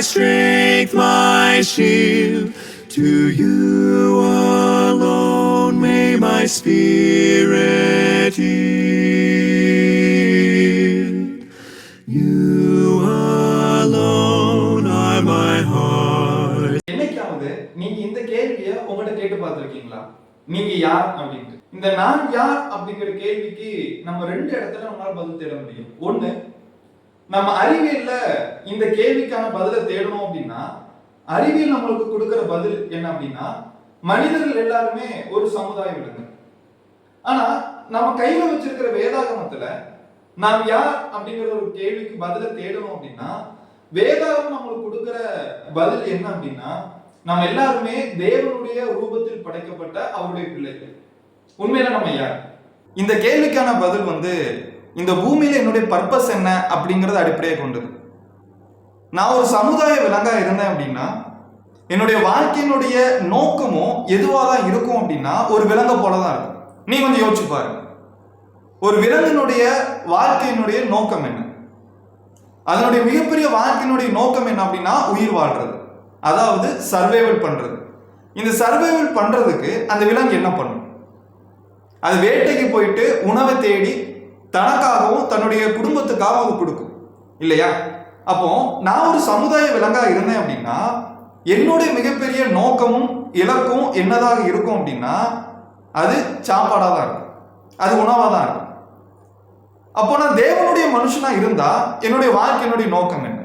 strength, my shield. To you alone may my spirit yield. You alone are my heart. என்னைக்காவது நீங்க இந்த கேள்வியை உங்கள்கிட்ட கேட்டு பார்த்திருக்கீங்களா? நீங்க யார் அப்படின்ட்டு. இந்த நான் யார் அப்படிங்கிற கேள்விக்கு நம்ம ரெண்டு இடத்துல நம்மளால பதில் தேட முடியும். ஒண்ணு, நம்ம அறிவியல்ல இந்த கேள்விக்கான பதிலை தேடணும் அப்படின்னா அறிவியல் நம்மளுக்கு கொடுக்கிற பதில் என்ன அப்படின்னா மனிதர்கள் எல்லாருமே ஒரு சமுதாய விலங்கு. ஆனா நம்ம கையில வச்சிருக்கிற வேதாகமத்துல நாம் யார் அப்படிங்கிற ஒரு கேள்விக்கு பதிலை தேடணும் அப்படின்னா வேதாகம் நம்மளுக்கு கொடுக்கிற பதில் என்ன அப்படின்னா நம்ம எல்லாருமே தேவனுடைய ரூபத்தில் படைக்கப்பட்ட அவருடைய பிள்ளைகள். உண்மையில நம்ம யார்? இந்த கேள்விக்கான பதில் இந்த பூமியில என்னுடைய பர்பஸ் என்ன அப்படிங்கறத அடிப்படையாக கொண்டது. நான் ஒரு சமுதாய விலங்கா இருந்தேன் அப்படின்னா என்னுடைய வாழ்க்கையினுடைய நோக்கமும் எதுவாக தான் இருக்கும் அப்படின்னா ஒரு விலங்கை போலதான் இருக்கும். நீ கொஞ்சம் யோசிச்சு பாருங்க, ஒரு விலங்கினுடைய வாழ்க்கையினுடைய நோக்கம் என்ன? அதனுடைய மிகப்பெரிய வாழ்க்கையினுடைய நோக்கம் என்ன அப்படின்னா உயிர் வாழ்றது, அதாவது சர்வைவல் பண்றது. இந்த சர்வைவல் பண்றதுக்கு அந்த விலங்கு என்ன பண்ணும்? அது வேட்டைக்கு போயிட்டு உணவை தேடி தனக்காகவும் தன்னுடைய குடும்பத்துக்காகவும் அது கொடுக்கும் இல்லையா? அப்போ நான் ஒரு சமுதாய விலங்கா இருந்தேன் அப்படின்னா என்னுடைய மிகப்பெரிய நோக்கமும் இலக்கும் என்னதாக இருக்கும் அப்படின்னா அது சாப்பாடாக தான் இருக்கும், அது உணவாக தான் இருக்கும். அப்போ நான் தேவனுடைய மனுஷனா இருந்தா என்னுடைய வாழ்க்கையினுடைய நோக்கம் என்ன?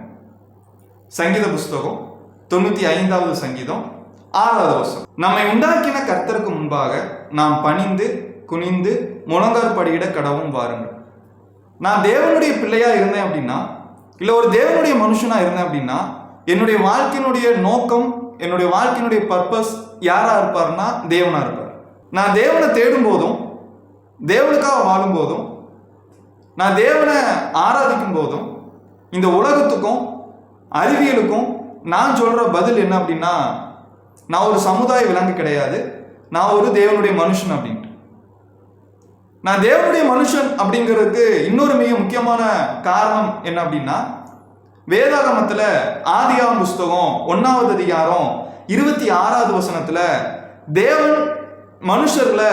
சங்கீத புஸ்தகம் 95வது சங்கீதம் 6வது வசனம், நம்மை உண்டாக்கின கர்த்தருக்கு முன்பாக நாம் பணிந்து குனிந்து முழங்காற்படியிட கடவும் வாருங்கள். நான் தேவனுடைய பிள்ளையா இருந்தேன் அப்படின்னா இல்ல ஒரு தேவனுடைய மனுஷனா இருந்தேன் அப்படின்னா என்னுடைய வாழ்க்கையினுடைய நோக்கம், என்னுடைய வாழ்க்கையினுடைய பர்பஸ் யாரா இருப்பார்னா தேவனா இருப்பார். நான் தேவனை தேடும் போதும் தேவனுக்காக வாழும் போதும் நான் தேவனை ஆராதிக்கும் போதும் இந்த உலகத்துக்கும் அறிவியலுக்கும் நான் சொல்ற பதில் என்ன அப்படின்னா நான் ஒரு சமுதாய விலங்கு கிடையாது, நான் ஒரு தேவனுடைய மனுஷன் அப்படின்ட்டு. நான் தேவனுடைய மனுஷன் அப்படிங்கிறதுக்கு இன்னொரு மிக முக்கியமான காரணம் என்ன அப்படின்னா வேதாகமத்துல ஆதியாகம புஸ்தகம் 1வது அதிகாரம் 26வது வசனத்துல தேவன் மனுஷர்களை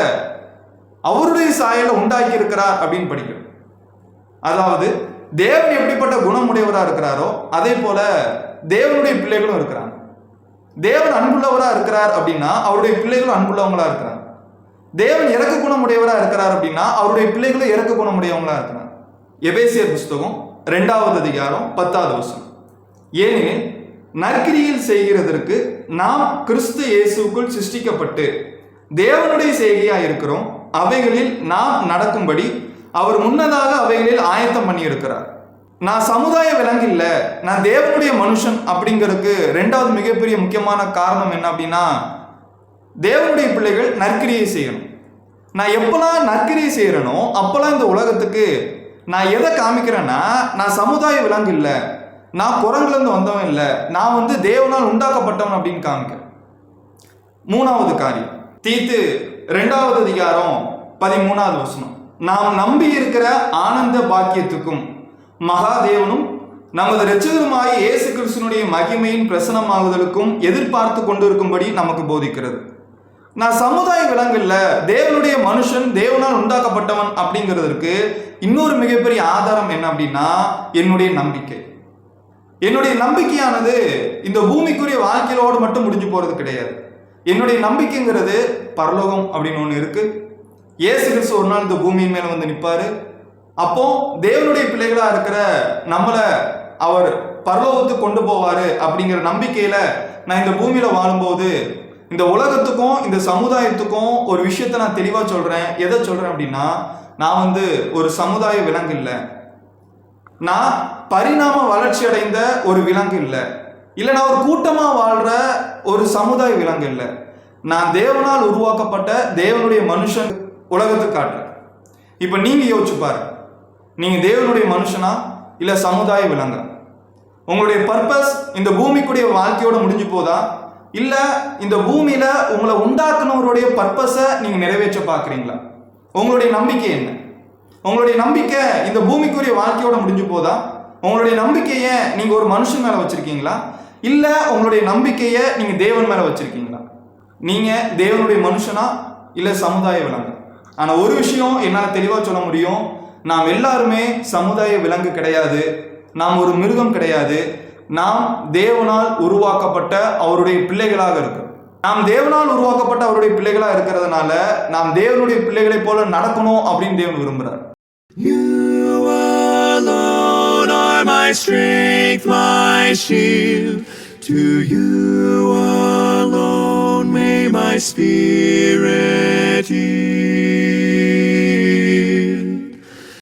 அவருடைய சாயலை உண்டாக்கி இருக்கிறார் அப்படின்னு படிக்கிறோம். அதாவது தேவன் எப்படிப்பட்ட குணமுடையவராக இருக்கிறாரோ அதே போல தேவனுடைய பிள்ளைகளும் இருக்கிறாங்க. தேவன் அன்புள்ளவரா இருக்கிறார் அப்படின்னா அவருடைய பிள்ளைகளும் அன்புள்ளவங்களா இருக்கிறாங்க. தேவன் இறக்க குணமுடையவரா இருக்கிறார் அப்படின்னா அவருடைய பிள்ளைகளும் இறக்க குணமுடையவங்களா இருக்கிறாங்க. எபேசியர் புஸ்தகம் 2வது அதிகாரம் 10வது வசனம், ஏனெனில் நற்கிரியில் செய்கிறதற்கு நாம் கிறிஸ்து இயேசுக்குள் சிருஷ்டிக்கப்பட்டு தேவனுடைய செய்கையா இருக்கிறோம், அவைகளில் நாம் நடக்கும்படி அவர் முன்னதாக அவைகளில் ஆயத்தம் பண்ணி இருக்கிறார். நான் சமுதாய விலங்கு இல்ல, நான் தேவனுடைய மனுஷன் அப்படிங்கிறதுக்கு 2வது மிகப்பெரிய முக்கியமான காரணம் என்ன அப்படின்னா தேவனுடைய பிள்ளைகள் நற்கிரியை செய்யணும். நான் எப்பெல்லாம் நற்கிரியை செய்யறனோ அப்பெல்லாம் இந்த உலகத்துக்கு நான் எதை காமிக்கிறேன்னா நான் சமுதாய விலங்கு இல்லை, நான் குரங்குலேருந்து வந்தவன் இல்லை, நான் தேவனால் உண்டாக்கப்பட்டவன் அப்படின்னு காமிக்கிறேன். 3வது காரியம் தீத்து 2வது அதிகாரம் 13வது வசனம், நாம் நம்பி இருக்கிற ஆனந்த பாக்கியத்துக்கும் மகாதேவனும் நமது இரட்சகருமாகிய இயேசு கிறிஸ்துவினுடைய மகிமையின் பிரசனமாகுதலுக்கும் எதிர்பார்த்து கொண்டிருக்கும்படி நமக்கு போதிக்கிறது. நான் சமுதாய விலங்கு இல்ல, தேவனுடைய மனுஷன், தேவனால் உண்டாக்கப்பட்டவன் அப்படிங்கிறதுக்கு இன்னொரு மிகப்பெரிய ஆதாரம் என்ன அப்படின்னா என்னுடைய நம்பிக்கை. என்னுடைய நம்பிக்கையானது இந்த பூமிக்குரிய வாழ்க்கையோடு மட்டும் முடிஞ்சு போறது கிடையாது. என்னுடைய நம்பிக்கைங்கிறது பரலோகம் அப்படின்னு ஒன்று இருக்கு. இயேசு கிறிஸ்து ஒரு நாள் இந்த பூமியின் மேல நிற்பாரு. அப்போ தேவனுடைய பிள்ளைகளா இருக்கிற நம்மளை அவர் பரலோகத்துக்கு கொண்டு போவாரு அப்படிங்கிற நம்பிக்கையில நான் இந்த பூமியில வாழும்போது இந்த உலகத்துக்கும் இந்த சமுதாயத்துக்கும் ஒரு விஷயத்த நான் தெளிவா சொல்றேன். எதை சொல்றேன் அப்படின்னா நான் ஒரு சமுதாய விலங்கு இல்லை, நான் பரிணாம வளர்ச்சி அடைந்த ஒரு விலங்கு இல்லை, இல்லை நான் ஒரு கூட்டமா வாழ்ற ஒரு சமுதாய விலங்கு இல்லை, நான் தேவனால் உருவாக்கப்பட்ட தேவனுடைய மனுஷன் உலகத்துக்கு காட்டுறேன். இப்ப நீங்க யோசிச்சு பாரு, நீங்க தேவனுடைய மனுஷனா இல்ல சமுதாய விலங்கா? உங்களுடைய பர்பஸ் இந்த பூமிக்குடைய வாழ்க்கையோட முடிஞ்சு போதா, இல்ல இந்த பூமியில உங்களை உண்டாக்குனவருடைய பர்பஸை நீங்க நிறைவேற்ற பாக்குறீங்களா? உங்களுடைய நம்பிக்கை என்ன? உங்களுடைய நம்பிக்கை இந்த பூமிக்குரிய வாழ்க்கையோட முடிஞ்சு போதா? உங்களுடைய நம்பிக்கையை நீங்க ஒரு மனுஷன் மேல வச்சிருக்கீங்களா, இல்ல உங்களுடைய நம்பிக்கையை நீங்க தேவன் மேல வச்சிருக்கீங்களா? நீங்க தேவனுடைய மனுஷனா இல்ல சமுதாய விலங்கு? ஆனா ஒரு விஷயம் என்னால தெளிவா சொல்ல முடியும், நாம் எல்லாருமே சமுதாய விலங்கு கிடையாது, நாம் ஒரு மிருகம் கிடையாது, நாம் தேவனால் உருவாக்கப்பட்ட அவருடைய பிள்ளைகளாக இருக்கிறோம். நாம் தேவனால் உருவாக்கப்பட்ட அவருடைய பிள்ளைகளா இருக்கிறதுனால நாம் தேவனுடைய பிள்ளைகளை போல நடக்கணும் அப்படின்னு தேவன் விரும்புறார். You alone are my strength, my shield. To you alone may my spirit yield.